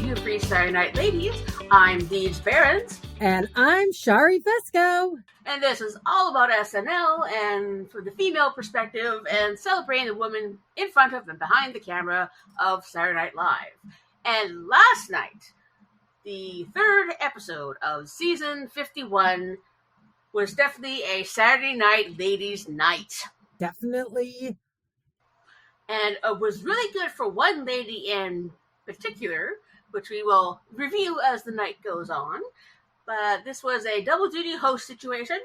you free Saturday Night Ladies. I'm Deej Barons. And I'm Shari Fesco. And this is all about SNL and from the female perspective and celebrating the women in front of and behind the camera of Saturday Night Live. And last night, the third episode of season 51 was definitely a Saturday Night Ladies night. Definitely. And it was really good for one lady in particular, which we will review as the night goes on. But this was a double duty host situation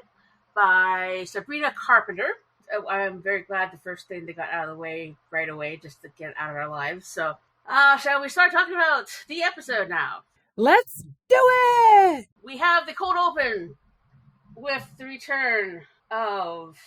by Sabrina Carpenter. I'm very glad the first thing they got out of the way right away, just to get it out of our lives. So, shall we start talking about the episode now? Let's do it! We have the cold open with the return of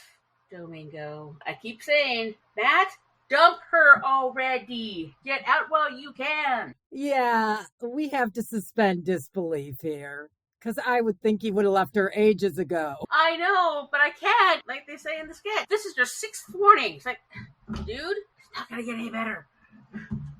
Domingo. I keep saying, Matt, dump her already. Get out while you can. Yeah, we have to suspend disbelief here. Because I would think he would have left her ages ago. I know, but I can't. Like they say in the sketch. This is your sixth warning. It's like, dude, it's not going to get any better.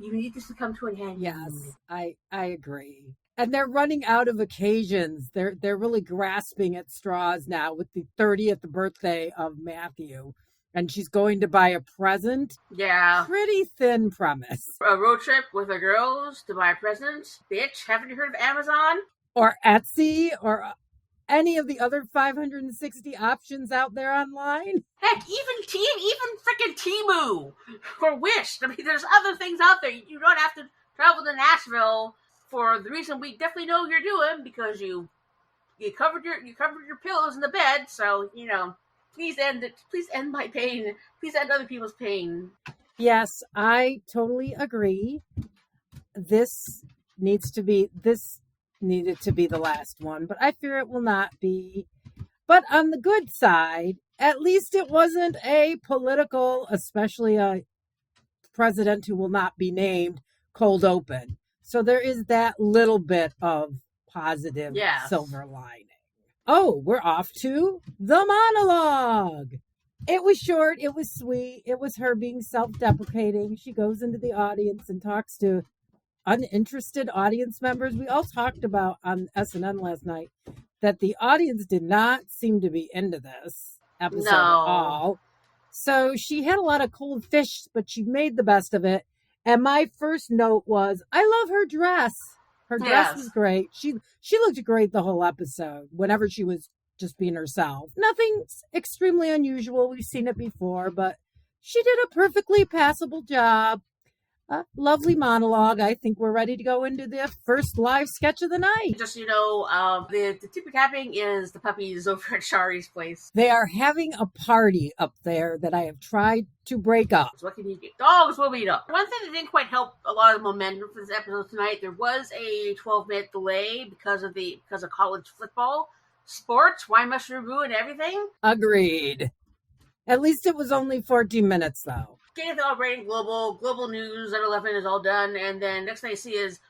You need this to come to an end. Yes, I agree. And they're running out of occasions. They're really grasping at straws now with the 30th birthday of Matthew. And she's going to buy a present. Yeah. Pretty thin premise. A road trip with her girls to buy a present. Bitch, haven't you heard of Amazon? Or Etsy, or any of the other 560 options out there online. Heck, even freaking Temu or Wish. I mean, there's other things out there. You don't have to travel to Nashville for the reason we definitely know you're doing, because you covered your pillows in the bed. So, you know, please end it. Please end my pain. Please end other people's pain. Yes, I totally agree. This needed to be the last one, but I fear it will not be. But on the good side, at least it wasn't a political, especially a president who will not be named, cold open. So there is that little bit of positive silver lining. Oh, we're off to the monologue. It was short. It was sweet. It was her being self-deprecating. She goes into the audience and talks to uninterested audience members. We all talked about on SNL last night that the audience did not seem to be into this episode at all. So she had a lot of cold fish, but she made the best of it. And my first note was, I love her dress. Her dress was great. She looked great the whole episode, whenever she was just being herself. Nothing extremely unusual. We've seen it before, but she did a perfectly passable job. Lovely monologue. I think we're ready to go into the first live sketch of the night. Just, the tippy tapping is the puppies over at Shari's place. They are having a party up there that I have tried to break up. So what can you do? Dogs will beat up. One thing that didn't quite help a lot of the momentum for this episode tonight, there was a 12-minute delay because of college football. Sports, why must you ruin everything? Agreed. At least it was only 14 minutes, though. Getting the operating global news at 11 is all done, and then next thing I see is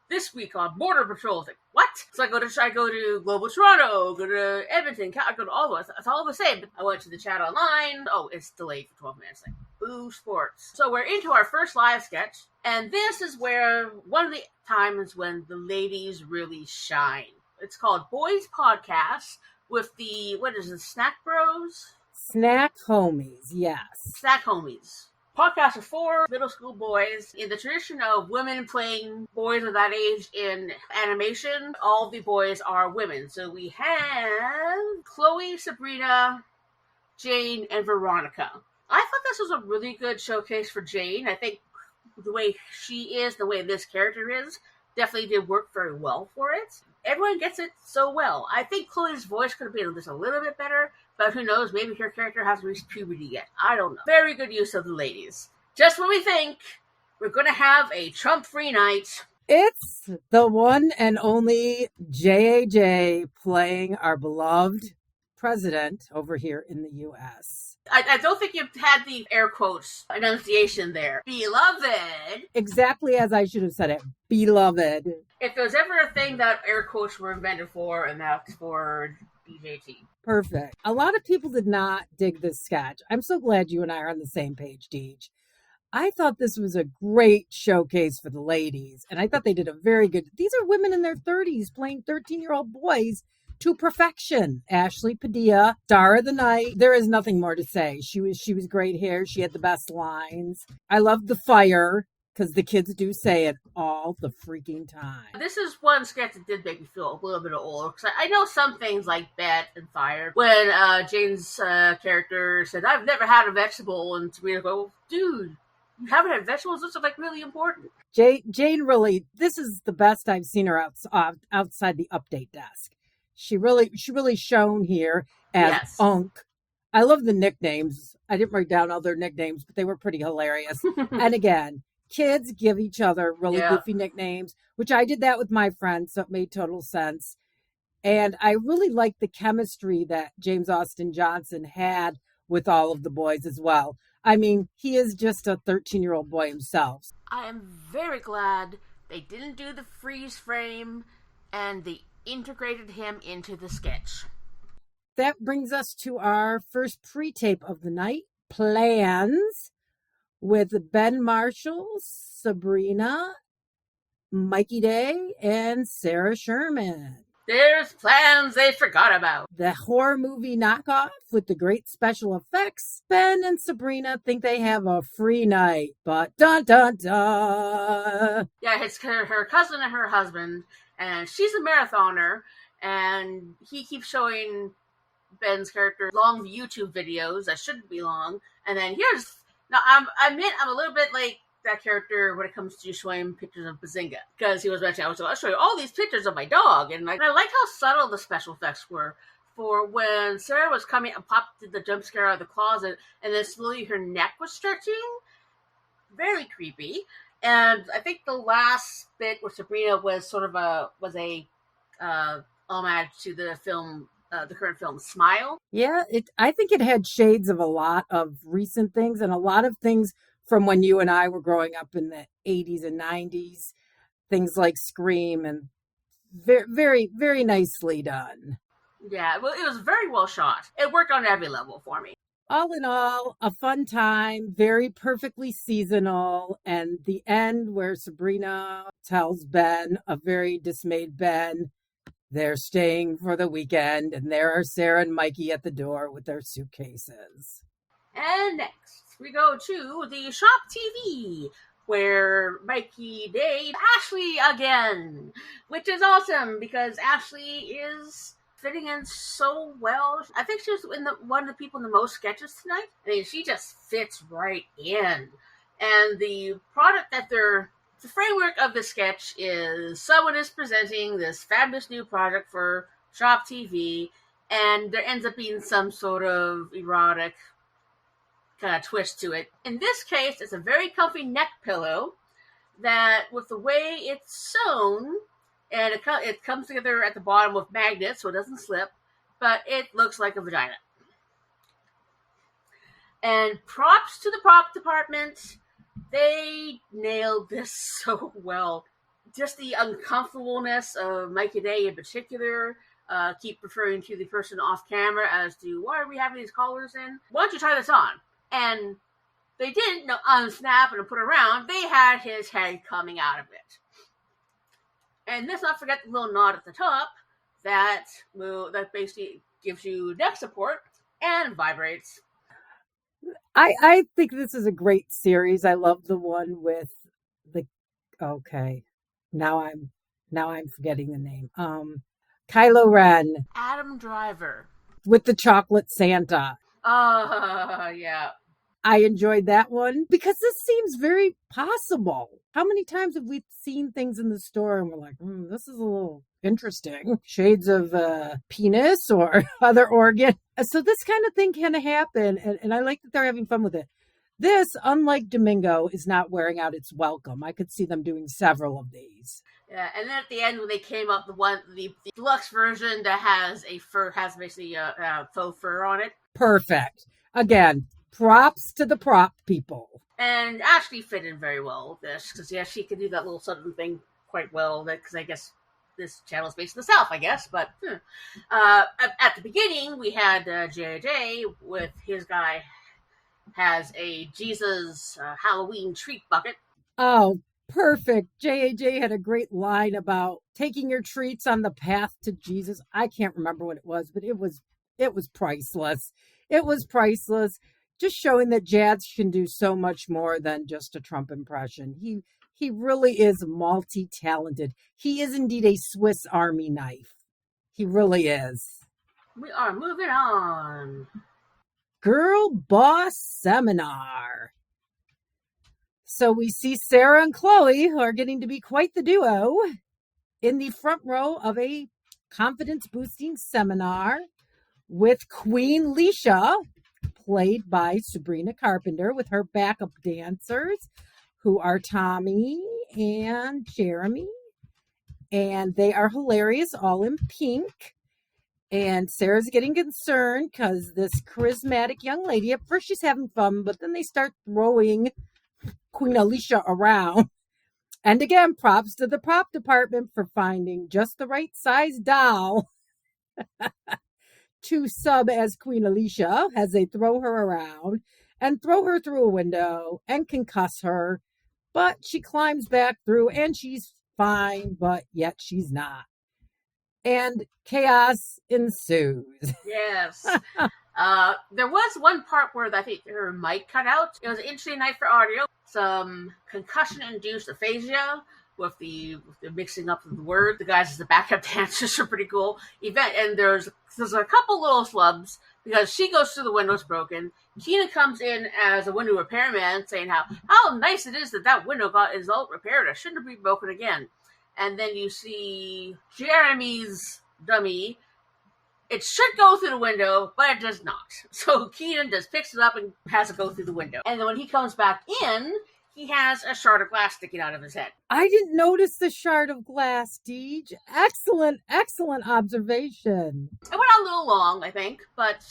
this week on Border Patrol. It's like, what? So I go to Global Toronto, go to Edmonton, I go to all of us. It's all the same. I went to the chat online. Oh, it's delayed for 12 minutes. Like, boo, sports. So we're into our first live sketch, and this is where one of the times when the ladies really shine. It's called Boys Podcast with the, Snack Bros? Snack Homies, yes. Snack Homies. Podcast of 4 middle school boys. In the tradition of women playing boys of that age in animation, all the boys are women. So we have Chloe, Sabrina, Jane, and Veronica. I thought this was a really good showcase for Jane. I think the way she is, the way this character is, definitely did work very well for it. Everyone gets it so well. I think Chloe's voice could have been just a little bit better, but who knows, maybe her character hasn't reached puberty yet. I don't know. Very good use of the ladies. Just when we think we're going to have a Trump-free night. It's the one and only JAJ playing our beloved president over here in the U.S. I don't think you had the air quotes enunciation there. Beloved. Exactly as I should have said it. Beloved. If there's ever a thing that air quotes were invented for, and that's for BJT. Perfect. A lot of people did not dig this sketch. I'm so glad you and I are on the same page, Deej. I thought this was a great showcase for the ladies, and I thought they did a very good. These are women in their 30s playing 13-year-old boys to perfection. Ashley Padilla, star of the night. There is nothing more to say. She was great here. She had the best lines. I loved the fire because the kids do say it all the freaking time. This is one sketch that did make me feel a little bit older, because I know some things like Bet and Fire. When Jane's character said, "I've never had a vegetable," and Sabrina goes, "Dude, you haven't had vegetables? Those are like really important." Jane really, this is the best I've seen her outside the update desk. She really shone here as Yes. Unk. I love the nicknames. I didn't write down all their nicknames, but they were pretty hilarious. And again, kids give each other really goofy nicknames, which I did that with my friends, so it made total sense. And I really liked the chemistry that James Austin Johnson had with all of the boys as well. I mean, he is just a 13-year-old boy himself. I am very glad they didn't do the freeze frame and they integrated him into the sketch. That brings us to our first pre-tape of the night, Plans, with Ben Marshall, Sabrina, Mikey Day, and Sarah Sherman. There's plans they forgot about. The horror movie knockoff with the great special effects. Ben and Sabrina think they have a free night, but dun dun dun. Yeah, it's her cousin and her husband, and she's a marathoner, and he keeps showing Ben's character long YouTube videos that shouldn't be long, and then I'm a little bit like that character when it comes to showing pictures of Bazinga, because he was mentioning, I'll show you all these pictures of my dog, and I like how subtle the special effects were for when Sarah was coming and popped the jump scare out of the closet, and then slowly her neck was stretching. Very creepy. And I think the last bit with Sabrina was sort of a homage to the film, the current film Smile. Yeah, I think it had shades of a lot of recent things and a lot of things from when you and I were growing up in the 80s and 90s. Things like Scream, and very, very, very nicely done. Yeah, well, it was very well shot. It worked on every level for me. All in all, a fun time, very perfectly seasonal. And the end where Sabrina tells Ben, a very dismayed Ben, they're staying for the weekend, and there are Sarah and Mikey at the door with their suitcases. And next, we go to the Shop TV, where Mikey dates Ashley again, which is awesome because Ashley is fitting in so well. I think she was one of the people in the most sketches tonight. I mean, she just fits right in. And the product that the framework of the sketch is someone is presenting this fabulous new project for Shop TV, and there ends up being some sort of erotic kind of twist to it. In this case, it's a very comfy neck pillow that, with the way it's sewn, and it comes together at the bottom with magnets so it doesn't slip, but it looks like a vagina. And props to the prop department. They nailed this so well. Just the uncomfortableness of Mikey Day in particular. Keep referring to the person off camera as to, why are we having these collars in? Why don't you try this on? And they didn't unsnap and put it around. They had his head coming out of it. And let's not forget the little knot at the top that basically gives you neck support and vibrates. I think this is a great series. I love the one with now I'm forgetting the name. Kylo Ren. Adam Driver. With the chocolate Santa. Yeah. I enjoyed that one because this seems very possible. How many times have we seen things in the store and we're like, this is a little interesting. Shades of penis or other organ. So this kind of thing can happen, and I like that they're having fun with it. This, unlike Domingo, is not wearing out its welcome. I could see them doing several of these. Yeah, and then at the end when they came up, the deluxe version that has basically faux fur on it. Perfect. Again, props to the prop people. And Ashley fit in very well with this, because she could do that little southern thing quite well, because I guess this channel is based in the South, I guess, but at the beginning, we had JJ with his guy has a Jesus Halloween treat bucket. Oh, perfect. JAJ had a great line about taking your treats on the path to Jesus. I can't remember what it was, but it was priceless. It was priceless. Just showing that Jads can do so much more than just a Trump impression. He really is multi-talented. He is indeed a Swiss Army knife. He really is. We are moving on. Girl Boss Seminar. So we see Sarah and Chloe, who are getting to be quite the duo, in the front row of a confidence-boosting seminar with Queen Leisha, played by Sabrina Carpenter, with her backup dancers, who are Tommy and Jeremy. And they are hilarious, all in pink. And Sarah's getting concerned because this charismatic young lady, at first she's having fun, but then they start throwing Queen Alicia around. And again, props to the prop department for finding just the right size doll to sub as Queen Alicia as they throw her around and throw her through a window and concuss her. But she climbs back through and she's fine, but yet she's not. And chaos ensues. Yes. There was one part where I think her mic cut out. It was an interesting night for audio. Some concussion-induced aphasia with the mixing up of the word. The guys as the backup dancers are pretty cool. And there's a couple little flubs because she goes through the window, it's broken. Tina comes in as a window repairman, saying how nice it is that window is all repaired. It shouldn't be broken again. And then you see Jeremy's dummy. It should go through the window, but it does not. So Keenan just picks it up and has it go through the window. And then when he comes back in, he has a shard of glass sticking out of his head. I didn't notice the shard of glass, Deej. Excellent observation. It went on a little long, I think, but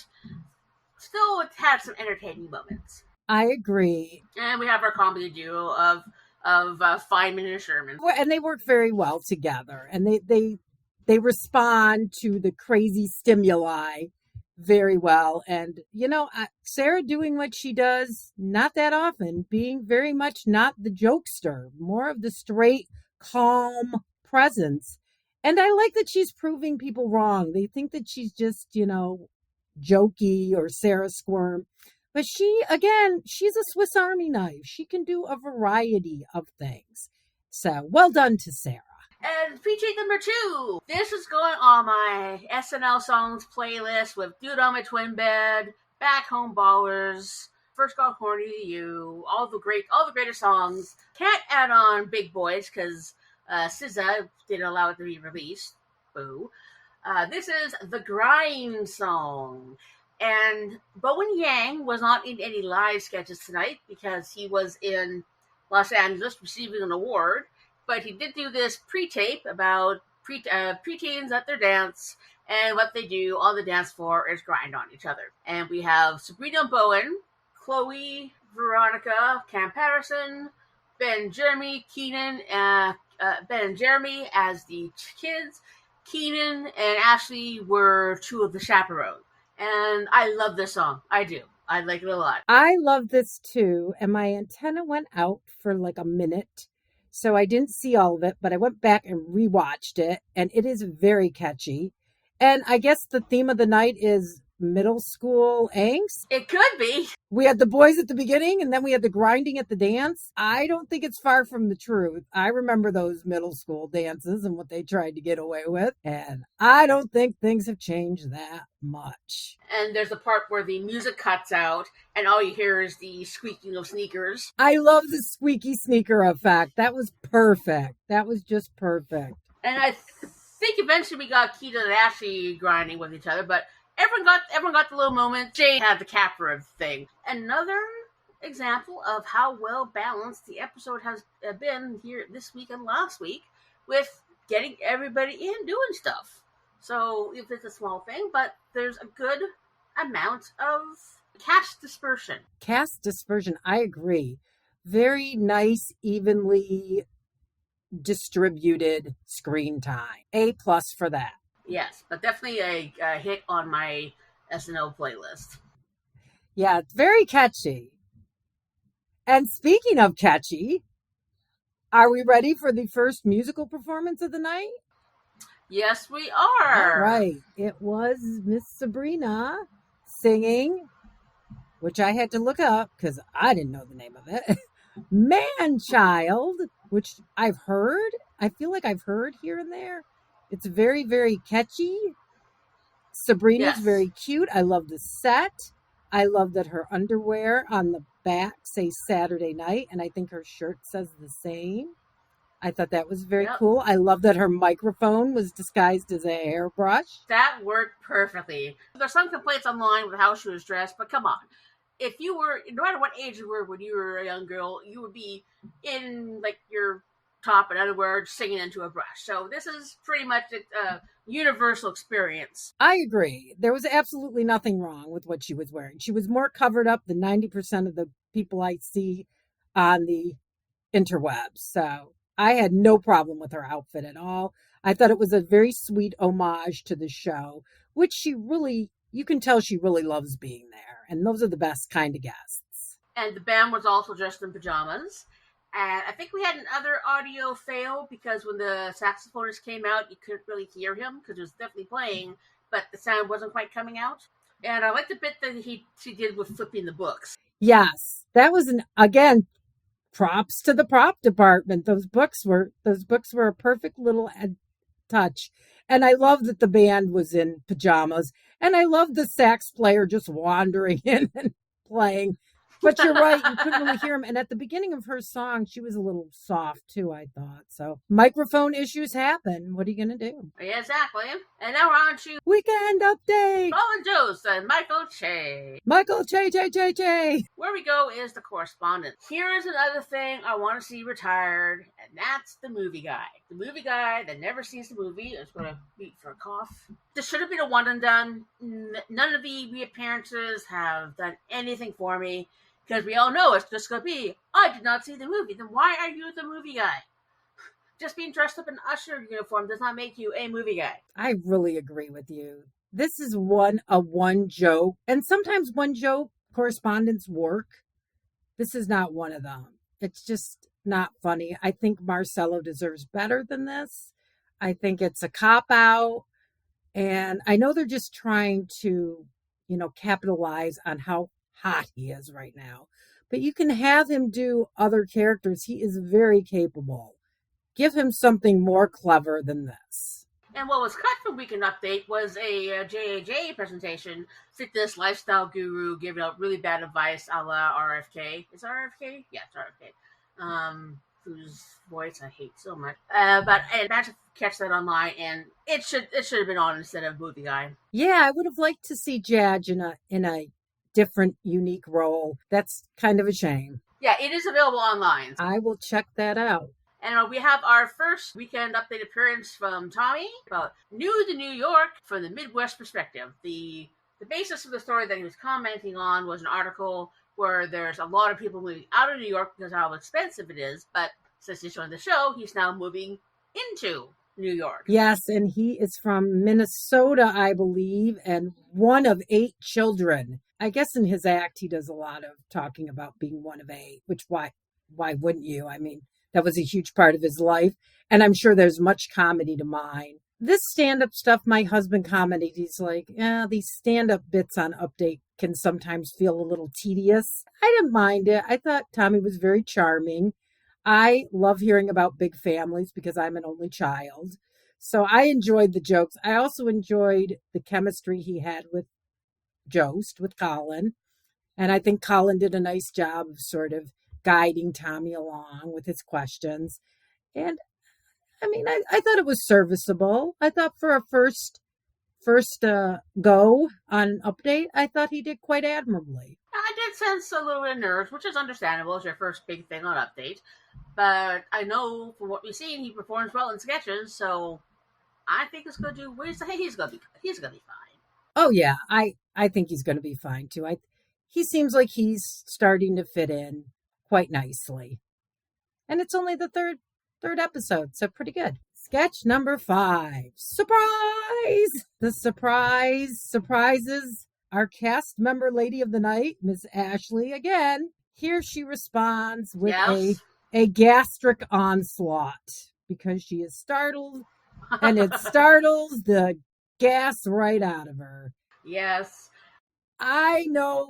still it had some entertaining moments. I agree. And we have our comedy duo of Feynman and Sherman. And they work very well together. And they respond to the crazy stimuli very well. And, Sarah doing what she does not that often, being very much not the jokester, more of the straight, calm presence. And I like that she's proving people wrong. They think that she's just, jokey or Sarah Squirm. But she's a Swiss Army knife. She can do a variety of things. So well done to Sarah. And feature number 2. This is going on my SNL songs playlist with Dude on My Twin Bed, Back Home Ballers, First Got Horny to You, all the greatest songs. Can't add on Big Boys because SZA didn't allow it to be released. Boo. This is the Grind song. And Bowen Yang was not in any live sketches tonight because he was in Los Angeles receiving an award. But he did do this pre-tape about preteens at their dance, and what they do on the dance floor is grind on each other. And we have Sabrina and Bowen, Chloe, Veronica, Cam Patterson, Ben Jeremy, Keenan, Ben and Jeremy as the kids. Keenan and Ashley were 2 of the chaperones. And I love this song. I do. I like it a lot. I love this too. And my antenna went out for like a minute. So I didn't see all of it, but I went back and rewatched it. And it is very catchy. And I guess the theme of the night is middle school angst. It could be. We had the boys at the beginning and then we had the grinding at the dance. I don't think it's far from the truth. I remember those middle school dances and what they tried to get away with. And I don't think things have changed that much. And there's a part where the music cuts out and all you hear is the squeaking of sneakers. I love the squeaky sneaker effect. That was perfect. That was just perfect. And I think eventually we got Keita and Ashley grinding with each other, but everyone got the little moment. Jay had the capper thing. Another example of how well balanced the episode has been here this week and last week with getting everybody in doing stuff. So if it's a small thing, but there's a good amount of cast dispersion. Cast dispersion, I agree. Very nice, evenly distributed screen time. A+ for that. Yes, but definitely a hit on my SNL playlist. Yeah, it's very catchy. And speaking of catchy, are we ready for the first musical performance of the night? Yes, we All are. right. It was Miss Sabrina singing, which I had to look up because I didn't know the name of it. Man Child, which I've heard. I feel like I've heard here and there. It's very, very catchy. Sabrina's Yes. very cute. I love the set. I love that her underwear on the back say Saturday night, and I think her shirt says the same. I thought that was very Yep. cool. I love that her microphone was disguised as a hairbrush. That worked perfectly. There's some complaints online with how she was dressed, but come on. If you were, no matter what age you were when you were a young girl, you would be in like your top and underwear singing into a brush. So this is pretty much a universal experience. I agree. There was absolutely nothing wrong with what she was wearing. She was more covered up than 90% of the people I see on the interwebs. So I had no problem with her outfit at all. I thought it was a very sweet homage to the show, which she really, you can tell she really loves being there. And those are the best kind of guests. And the band was also dressed in pajamas. And I think we had another audio fail because when the saxophonist came out, you couldn't really hear him because it was definitely playing, but the sound wasn't quite coming out. And I liked the bit that she did with flipping the books. Yes, that was again, props to the prop department. Those books were a perfect little touch. And I love that the band was in pajamas. And I love the sax player just wandering in and playing. But you're right, you couldn't really hear him. And at the beginning of her song, she was a little soft too, I thought. So microphone issues happen. What are you going to do? Yeah, exactly. And now we're on to Weekend update. Colin Jost and Michael Che. Michael Che. Where we go is the correspondence. Here is another thing I want to see retired, and that's the movie guy. The movie guy that never sees the movie is going to meet for a cough. This should have been a one and done. None of the reappearances have done anything for me. Because we all know it's just going to be, I did not see the movie. Then why are you the movie guy? Just being dressed up in an usher uniform does not make you a movie guy. I really agree with you. This is one joke. And sometimes one joke correspondence work. This is not one of them. It's just not funny. I think Marcelo deserves better than this. I think it's a cop-out. And I know they're just trying to, capitalize on how hot he is right now. But you can have him do other characters. He is very capable. Give him something more clever than this. And what was cut from Weekend Update was a J.A.J. presentation, fitness lifestyle guru giving out really bad advice a la RFK. Is it RFK? Yeah, it's RFK. Whose voice I hate so much. But I managed to catch that online, and it should have been on instead of movie guy. Yeah, I would have liked to see Judge in a different, unique role. That's kind of a shame. Yeah, it is available online. I will check that out. And we have our first Weekend Update appearance from Tommy about New to New York from the Midwest perspective. The basis of the story that he was commenting on was an article where there's a lot of people moving out of New York because of how expensive it is. But since he's joined the show, he's now moving into New York. Yes, and he is from Minnesota, I believe, and one of 8 children. I guess in his act, he does a lot of talking about being one of 8, which why wouldn't you? I mean, that was a huge part of his life. And I'm sure there's much comedy to mine. This stand-up stuff, my husband commented, he's like, these stand-up bits on Update can sometimes feel a little tedious. I didn't mind it. I thought Tommy was very charming. I love hearing about big families because I'm an only child. So I enjoyed the jokes. I also enjoyed the chemistry he had with Jost, with Colin. And I think Colin did a nice job of sort of guiding Tommy along with his questions. And I mean, I thought it was serviceable. I thought for a first go on Update, I thought he did quite admirably. I did sense a little bit of nerves, which is understandable. It's your first big thing on Update. But I know from what we've seen, he performs well in sketches, so I think it's going to do. What do you say? He's going to be fine. Oh yeah, I think he's going to be fine too. He seems like he's starting to fit in quite nicely, and it's only the third episode, so pretty good. Sketch number 5, surprise! The surprises our cast member lady of the night, Miss Ashley, again, here she responds with Yes. a gastric onslaught because she is startled, and it startles the gas right out of her. Yes. I know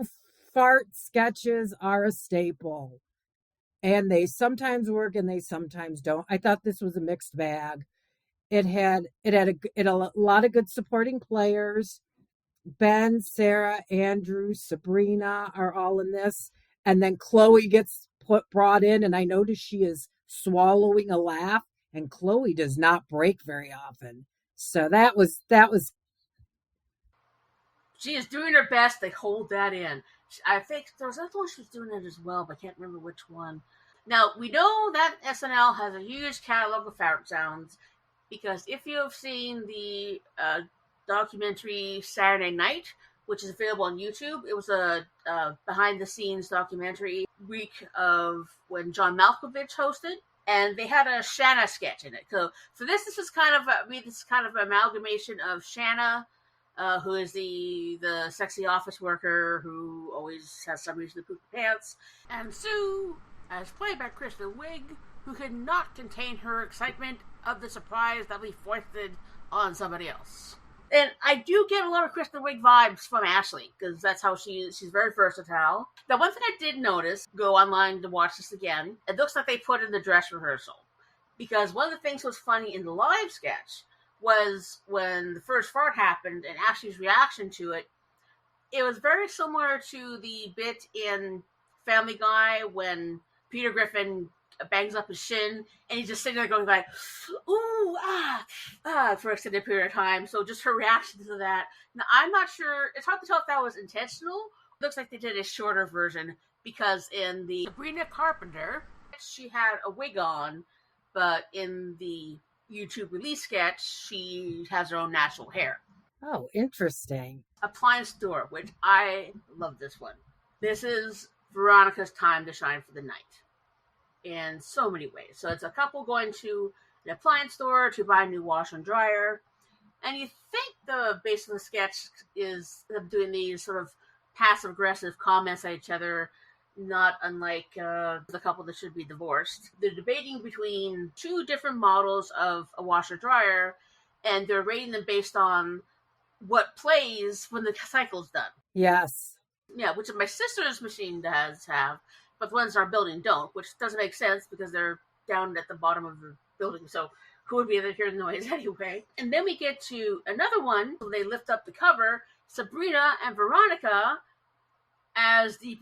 fart sketches are a staple, and they sometimes work and they sometimes don't. I thought this was a mixed bag. It had a lot of good supporting players. Ben, Sarah, Andrew, Sabrina are all in this, and then Chloe gets brought in, and I notice she is swallowing a laugh, and Chloe does not break very often. So that was She is doing her best. They hold that in. I think there was another one she was doing it as well, but I can't remember which one. Now, we know that SNL has a huge catalog of fart sounds because if you have seen the documentary Saturday Night, which is available on YouTube, it was a behind the scenes documentary week of when John Malkovich hosted. And they had a Shanna sketch in it. So this is kind of this is kind of an amalgamation of Shanna, who is the sexy office worker who always has some reason to poop her pants, and Sue, as played by Kristen Wiig, who could not contain her excitement of the surprise that we foisted on somebody else. And I do get a lot of Kristen Wiig vibes from Ashley, because that's how she is. She's very versatile. Now, one thing I did notice, go online to watch this again, it looks like they put in the dress rehearsal. Because one of the things that was funny in the live sketch was when the first fart happened and Ashley's reaction to it. It was very similar to the bit in Family Guy when Peter Griffin bangs up his shin and he's just sitting there going like, ooh, for an extended period of time. So just her reaction to that. Now, I'm not sure. It's hard to tell if that was intentional. It looks like they did a shorter version because in the Sabrina Carpenter, she had a wig on, but in the YouTube release sketch, she has her own natural hair. Oh, interesting. Appliance store, which I love this one. This is Veronica's time to shine for the night in so many ways. So it's a couple going to an appliance store to buy a new washer and dryer. And you think the base of the sketch is them doing these sort of passive-aggressive comments at each other, not unlike the couple that should be divorced. They're debating between two different models of a washer-dryer, and they're rating them based on what plays when the cycle's done. Yes. Yeah, which my sister's machine does have, but the ones in our building don't, which doesn't make sense because they're down at the bottom of the building, so who would be able to hear the noise anyway? And then we get to another one, so they lift up the cover, Sabrina and Veronica as the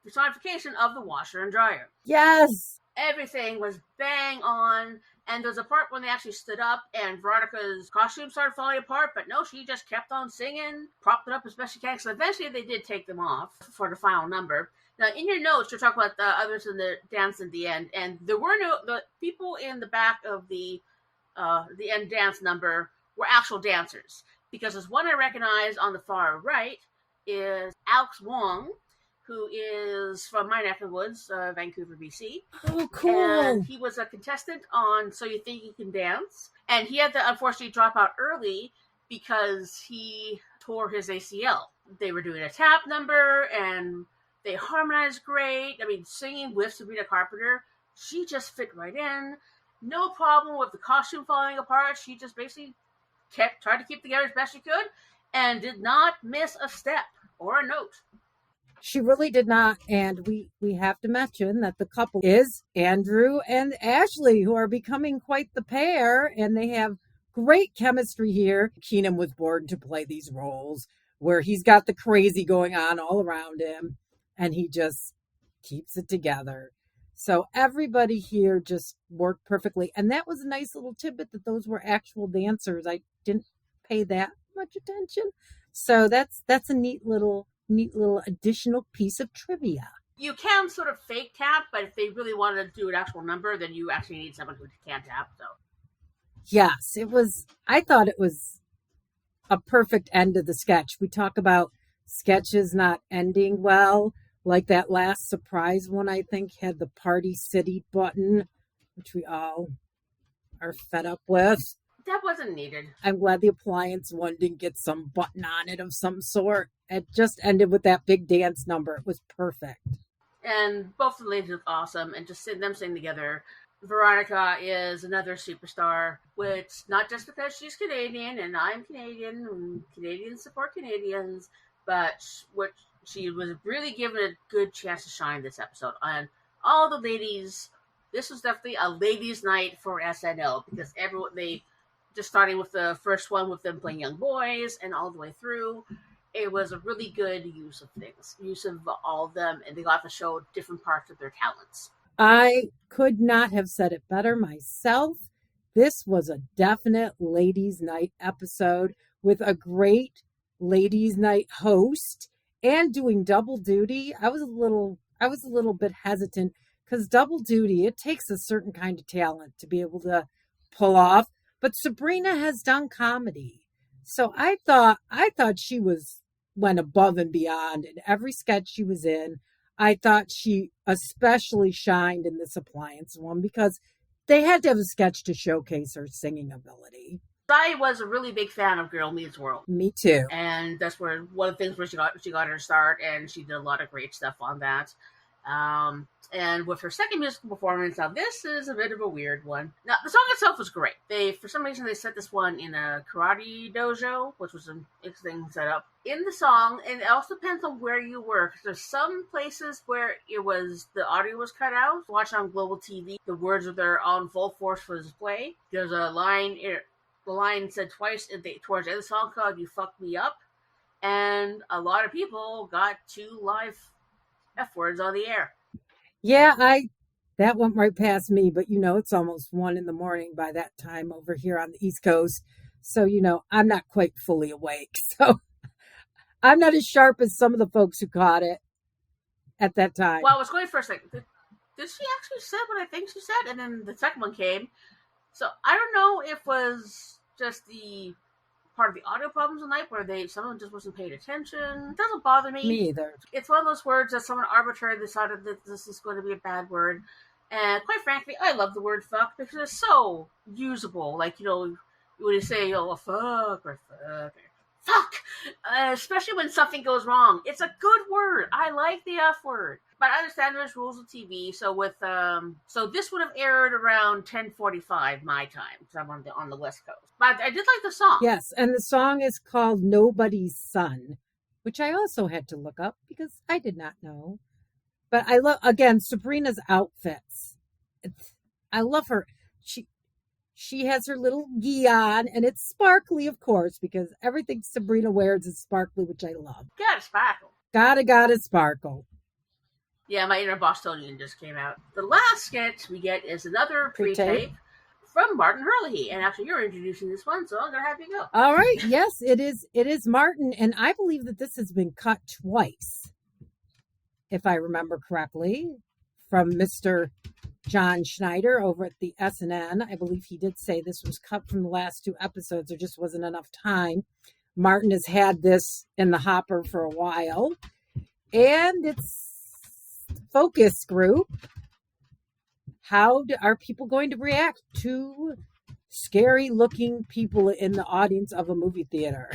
personification of the washer and dryer. Yes! Everything was bang on, and there's a part when they actually stood up and Veronica's costume started falling apart, but no, she just kept on singing, propped it up as best she can, so eventually they did take them off for the final number. Now, in your notes, you're talking about the others in the dance at the end, and there were the people in the back of the end dance number were actual dancers, because there's one I recognize on the far right is Alex Wong, who is from my neck of the woods, Vancouver, BC. Oh, cool. And he was a contestant on So You Think You Can Dance. And he had to unfortunately drop out early because he tore his ACL. They were doing a tap number and they harmonized great. I mean, singing with Sabrina Carpenter, she just fit right in. No problem with the costume falling apart. She just basically tried to keep together as best she could and did not miss a step or a note. She really did not. And we have to mention that the couple is Andrew and Ashley, who are becoming quite the pair, and they have great chemistry here. Keenan was born to play these roles where he's got the crazy going on all around him, and he just keeps it together. So everybody here just worked perfectly. And that was a nice little tidbit that those were actual dancers. I didn't pay that much attention. So that's a neat little additional piece of trivia. You can sort of fake tap, but if they really want to do an actual number, then you actually need someone who can tap. So yes, I thought it was a perfect end of the sketch. We talk about sketches not ending well, like that last surprise one, I think, had the Party City button, which we all are fed up with. That wasn't needed. I'm glad the appliance one didn't get some button on it of some sort. It just ended with that big dance number. It was perfect. And both the ladies look awesome, and just them singing together. Veronica is another superstar, which not just because she's Canadian and I'm Canadian and Canadians support Canadians, but what she was really given a good chance to shine this episode. And all the ladies, this was definitely a ladies' night for SNL because everyone they just starting with the first one with them playing young boys and all the way through. It was a really good use of things, use of all of them, and they got to show different parts of their talents. I could not have said it better myself. This was a definite ladies' night episode with a great ladies' night host and doing double duty. I was a little bit hesitant because double duty, it takes a certain kind of talent to be able to pull off. But Sabrina has done comedy. So I thought she went above and beyond in every sketch she was in. I thought she especially shined in this appliance one because they had to have a sketch to showcase her singing ability. I was a really big fan of Girl Meets World. Me too. And that's where one of the things where she got her start, and she did a lot of great stuff on that. And with her second musical performance, now this is a bit of a weird one. Now the song itself was great. For some reason they set this one in a karate dojo, which was an interesting setup. In the song, and it also depends on where you were. There's some places where the audio was cut out. Watch on Global TV, the words are there on full force for display. There's a line. The line said twice towards the end of the song called "You Fucked Me Up," and a lot of people got 2 live F words on the air. Yeah, that went right past me, but it's almost 1 a.m. by that time over here on the East Coast. So, I'm not quite fully awake. So I'm not as sharp as some of the folks who caught it at that time. Well, I was going first, like, did she actually say what I think she said? And then the second one came. So I don't know if it was just the part of the audio problems tonight where someone just wasn't paying attention. It doesn't bother me. Me either. It's one of those words that someone arbitrarily decided that this is going to be a bad word. And quite frankly, I love the word fuck because it's so usable. Like, when you say, fuck or fuck, especially when something goes wrong. It's a good word. I like the F word. But I understand there's rules of TV. So so this would have aired around 10:45 my time because I'm on the West Coast. But I did like the song. Yes, and the song is called Nobody's Son, which I also had to look up because I did not know. But I love, again, Sabrina's outfits. I love her. She has her little gi on, and it's sparkly, of course, because everything Sabrina wears is sparkly, which I love. Gotta sparkle. Gotta sparkle. Yeah, my inner Bostonian just came out. The last sketch we get is another pre-tape from Martin Herlihy. And actually, you're introducing this one, so I'm going to have you go. All right. Yes, it is Martin. And I believe that this has been cut twice, if I remember correctly, from Mr. John Schneider over at the SNN. I believe he did say this was cut from the last 2 episodes. There just wasn't enough time. Martin has had this in the hopper for a while. And it's focus group. How are people going to react to scary looking people in the audience of a movie theater?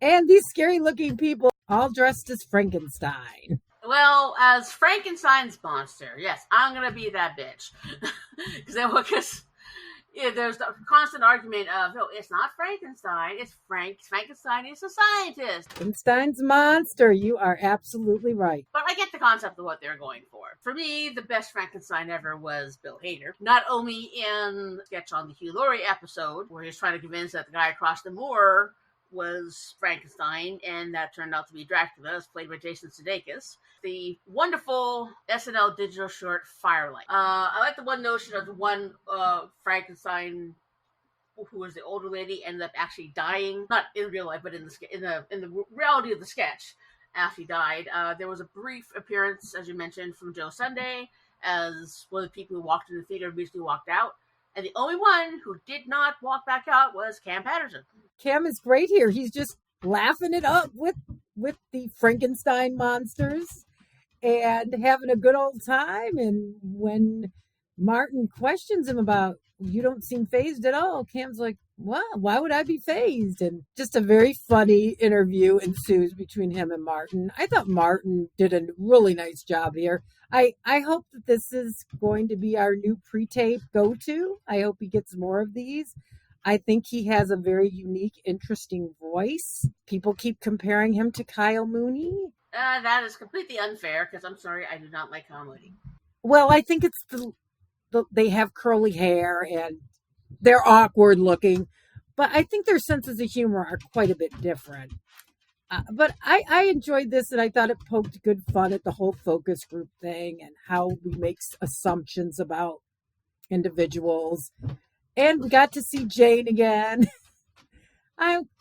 And these scary looking people all dressed as Frankenstein. Well, as Frankenstein's monster, yes, I'm going to be that bitch. Because there's the constant argument of, no, it's not Frankenstein, it's Frankenstein is a scientist. Frankenstein's monster, you are absolutely right. But I get the concept of what they're going for. For me, the best Frankenstein ever was Bill Hader. Not only in the sketch on the Hugh Laurie episode, where he's trying to convince that the guy across the moor was Frankenstein, and that turned out to be Dracula, as played by Jason Sudeikis. The wonderful SNL digital short Firelight. I like the one notion of the one Frankenstein who was the older lady ended up actually dying, not in real life, but in the reality of the sketch. After he died, there was a brief appearance, as you mentioned, from Joe Sunday as one of the people who walked into the theater immediately walked out. And the only one who did not walk back out was Cam Patterson. Cam is great here. He's just laughing it up with the Frankenstein monsters and having a good old time. And when Martin questions him about, you don't seem fazed at all, Cam's like, well, why would I be phased? And just a very funny interview ensues between him and Martin. I thought Martin did a really nice job here. I hope that this is going to be our new pre-tape go-to. I hope he gets more of these. I think he has a very unique, interesting voice. People keep comparing him to Kyle Mooney. That is completely unfair because I'm sorry, I do not like comedy. Well, I think it's they have curly hair and they're awkward looking, but I think their senses of humor are quite a bit different. But I enjoyed this, and I thought it poked good fun at the whole focus group thing and how we make assumptions about individuals. And we got to see Jane again.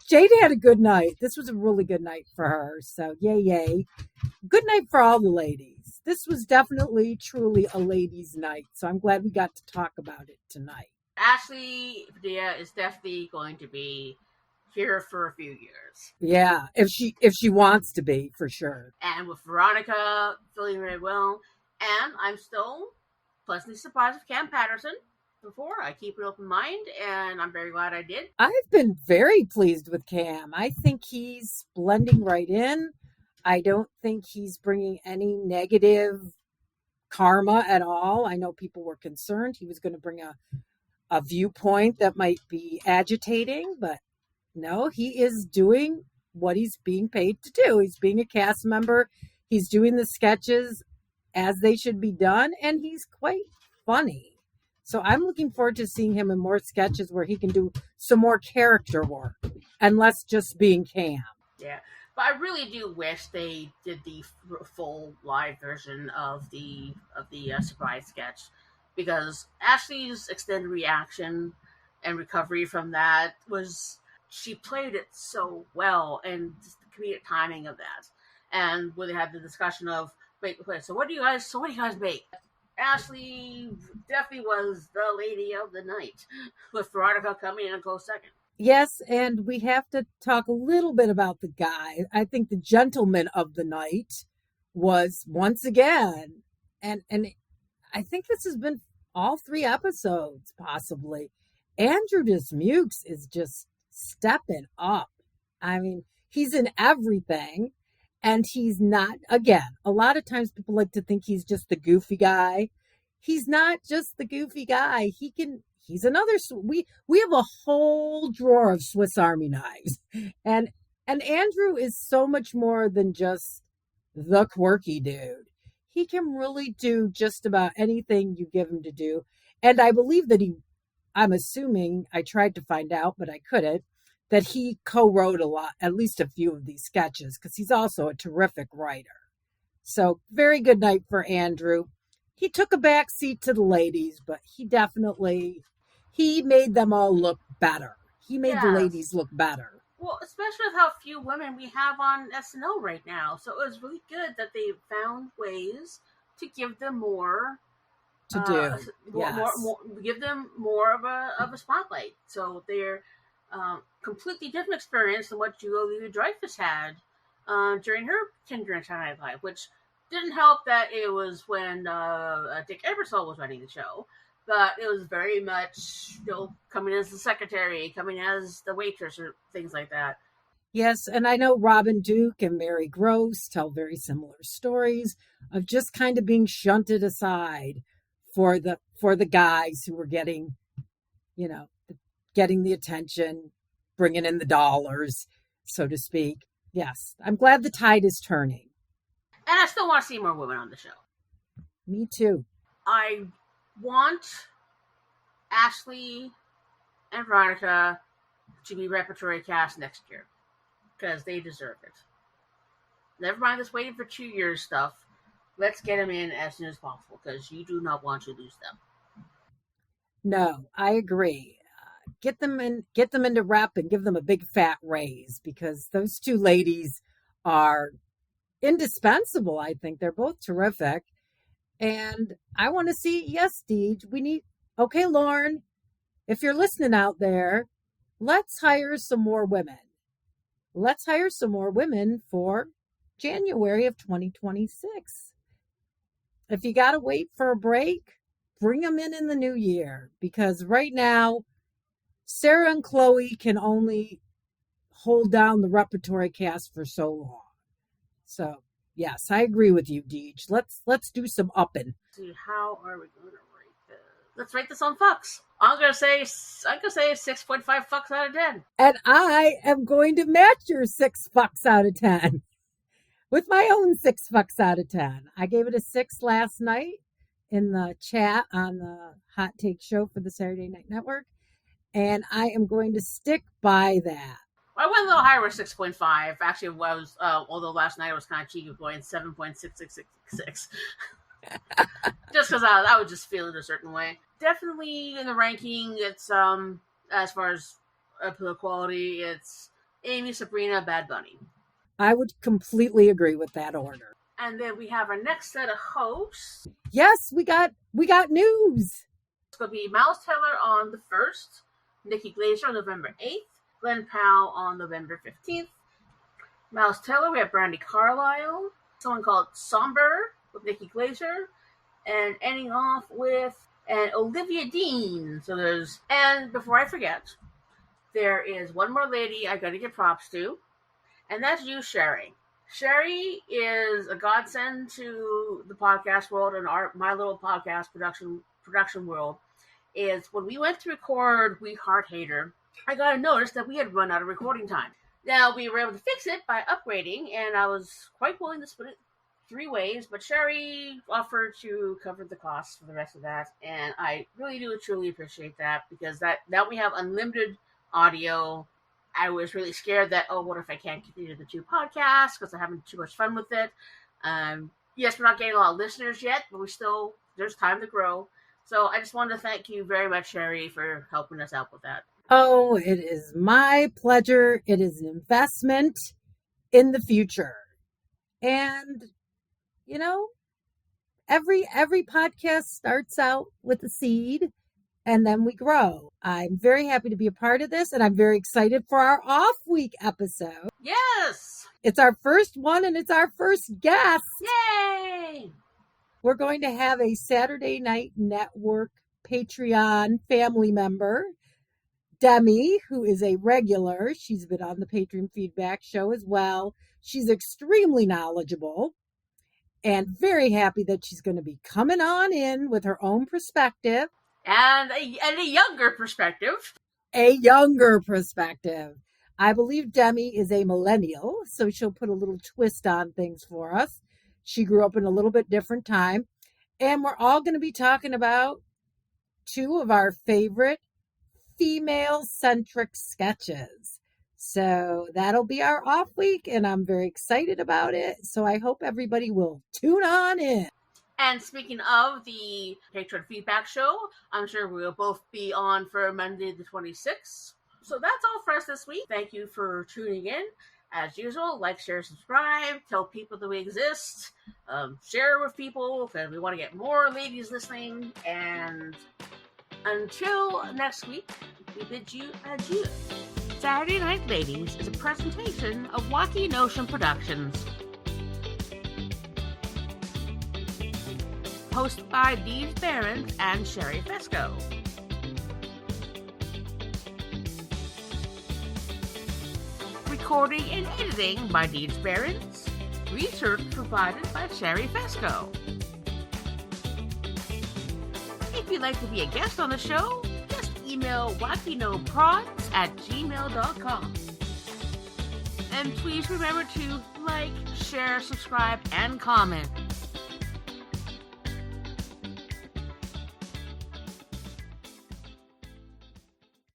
Jane had a good night. This was a really good night for her. So yay, yay. Good night for all the ladies. This was definitely, truly a ladies' night. So I'm glad we got to talk about it tonight. Ashley Padilla is definitely going to be here for a few years. Yeah, if she wants to be, for sure. And with Veronica feeling very well, and I'm still pleasantly surprised with Cam Patterson. Before I keep an open mind, and I'm very glad I did. I've been very pleased with Cam. I think he's blending right in. I don't think he's bringing any negative karma at all. I know people were concerned he was going to bring a viewpoint that might be agitating, but no, he is doing what he's being paid to do. He's being a cast member. He's doing the sketches as they should be done, and he's quite funny. So I'm looking forward to seeing him in more sketches where he can do some more character work and less just being Cam. Yeah, but I really do wish they did the full live version of the surprise sketch, because Ashley's extended reaction and recovery from that was, she played it so well, and just the comedic timing of that. And when they had the discussion of, wait, so what do you guys make? Ashley definitely was the lady of the night, with Veronica coming in a close second. Yes, and we have to talk a little bit about the guy. I think the gentleman of the night was once again, and I think this has been all 3 episodes, possibly. Andrew Dismukes is just stepping up. I mean, he's in everything. And he's not, again, a lot of times people like to think he's just the goofy guy. He's not just the goofy guy. He's another, we have a whole drawer of Swiss Army knives. And Andrew is so much more than just the quirky dude. He can really do just about anything you give him to do. And I believe that I'm assuming, I tried to find out, but I couldn't, that he co-wrote a lot, at least a few of these sketches, because he's also a terrific writer. So very good night for Andrew. He took a back seat to the ladies, but he made them all look better. He made the ladies look better. Well, especially with how few women we have on SNL right now. So it was really good that they found ways to give them more to do. More, give them more of a spotlight. So they're completely different experience than what Julia Dreyfus had during her tenure in Saturday Night Live, which didn't help that it was when Dick Ebersol was running the show, but it was very much, coming as the secretary, coming as the waitress, or things like that. Yes, and I know Robin Duke and Mary Gross tell very similar stories of just kind of being shunted aside for the guys who were getting the attention, bringing in the dollars, so to speak. Yes, I'm glad the tide is turning. And I still want to see more women on the show. Me too. I want Ashley and Veronica to be repertory cast next year, because they deserve it. Never mind this waiting for 2 years stuff. Let's get them in as soon as possible, because you do not want to lose them. No, I agree. Get them into rep and give them a big fat raise, because those 2 ladies are indispensable. I think they're both terrific. And I want to see, yes, Deej, okay, Lauren, if you're listening out there, let's hire some more women. Let's hire some more women for January of 2026. If you got to wait for a break, bring them in the new year, because right now, Sarah and Chloe can only hold down the repertory cast for so long. So, yes, I agree with you, Deej. Let's do some upping. See, how are we going to rate this? Let's rate this on Fox. I'm gonna say 6.5 fucks out of 10. And I am going to match your 6 fucks out of 10 with my own 6 fucks out of 10. I gave it a 6 last night in the chat on the Hot Take show for the Saturday Night Network, and I am going to stick by that. I went a little higher with 6.5. Actually, was although last night I was kind of cheeky going 7.6666. Just because I was just feeling a certain way. Definitely in the ranking, it's as far as appeal quality, it's Amy, Sabrina, Bad Bunny. I would completely agree with that order. And then we have our next set of hosts. Yes, we got news. It's going to be Miles Teller on the 1st, Nikki Glaser on November 8th, Glenn Powell on November 15th. Miles Teller, we have Brandy Carlisle, someone called Somber with Nikki Glaser, and ending off with an Olivia Dean. And before I forget, there is one more lady I got to give props to, and that's you, Sherry. Sherry is a godsend to the podcast world and my little podcast production world. Is when we went to record We Heart Hater, I got a notice that we had run out of recording time. Now, we were able to fix it by upgrading, and I was quite willing to split it 3 ways, but Sherry offered to cover the costs for the rest of that, and I really do truly appreciate that, because now we have unlimited audio. I was really scared that, what if I can't continue the 2 podcasts because I'm having too much fun with it. Yes, we're not getting a lot of listeners yet, but there's time to grow. So I just wanted to thank you very much, Sherry, for helping us out with that. Oh, it is my pleasure. It is an investment in the future. And, every podcast starts out with a seed, and then we grow. I'm very happy to be a part of this, and I'm very excited for our off-week episode. Yes! It's our first one, and it's our first guest. Yay! We're going to have a Saturday Night Network Patreon family member, Demi, who is a regular. She's been on the Patreon Feedback show as well. She's extremely knowledgeable and very happy that she's going to be coming on in with her own perspective. And a younger perspective. A younger perspective. I believe Demi is a millennial, so she'll put a little twist on things for us. She grew up in a little bit different time. And we're all going to be talking about 2 of our favorite female-centric sketches. So that'll be our off week, and I'm very excited about it. So I hope everybody will tune on in. And speaking of the Patreon Feedback show, I'm sure we'll both be on for Monday the 26th. So that's all for us this week. Thank you for tuning in. As usual, like, share, subscribe, tell people that we exist, share with people, because we want to get more ladies listening. And until next week, we bid you adieu. Saturday Night Ladies is a presentation of Wacky Notion Productions. Hosted by Deej Barons and Sherry Fesco. Recording and editing by Deej Barons. Research provided by Sherry Fesco. If you'd like to be a guest on the show, just email wackinoprods@gmail.com. And please remember to like, share, subscribe, and comment.